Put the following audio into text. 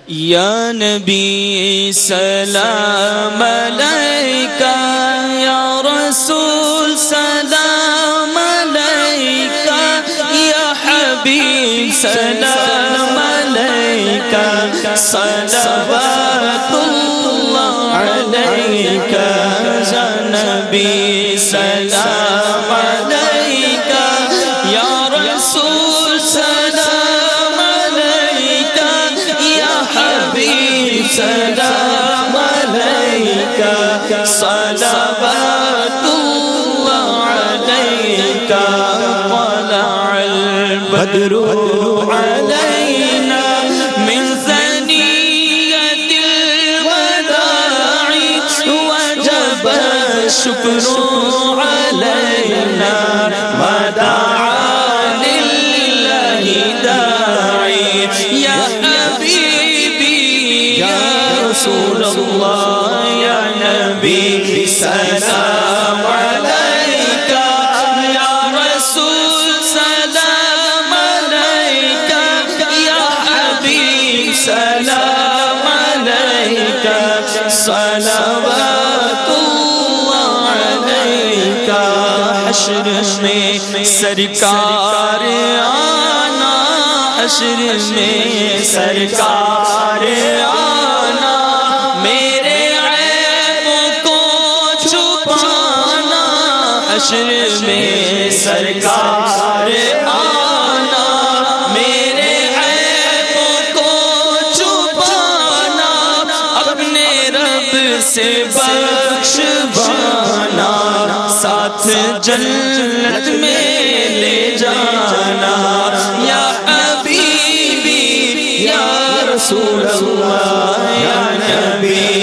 یا نبی سلام علیکہ، یا رسول سلام علیکہ، یا حبیب سلام علیکہ، صلوات اللہ علیکہ، یا نبی سلام علیکہ، یا رسول سلام علیکہ، یا حبیب سلام علیکہ، صلوات اللہ علیکہ، طلع البدر علینا من ثنیۃ الوداع وجب الشکر علینا ما دعا للہ داعی، یا حبیبی یا رسول اللہ یا نبی سلام علیکہ، یا رسول سلام علیکہ، یا حبیب سلام علیکہ، صلوات اللہ علیکہ۔ حشر میں سرکار آنا، حشر میں سرکار آنا، میرے عیب کو چھپانا، حشر میں سرکار آنا، میرے عیب کو چھپانا، اپنے رب سے بخشوانا، ساتھ جنت میں لے جانا، یا حبیبی یا رسول اللہ یا نبی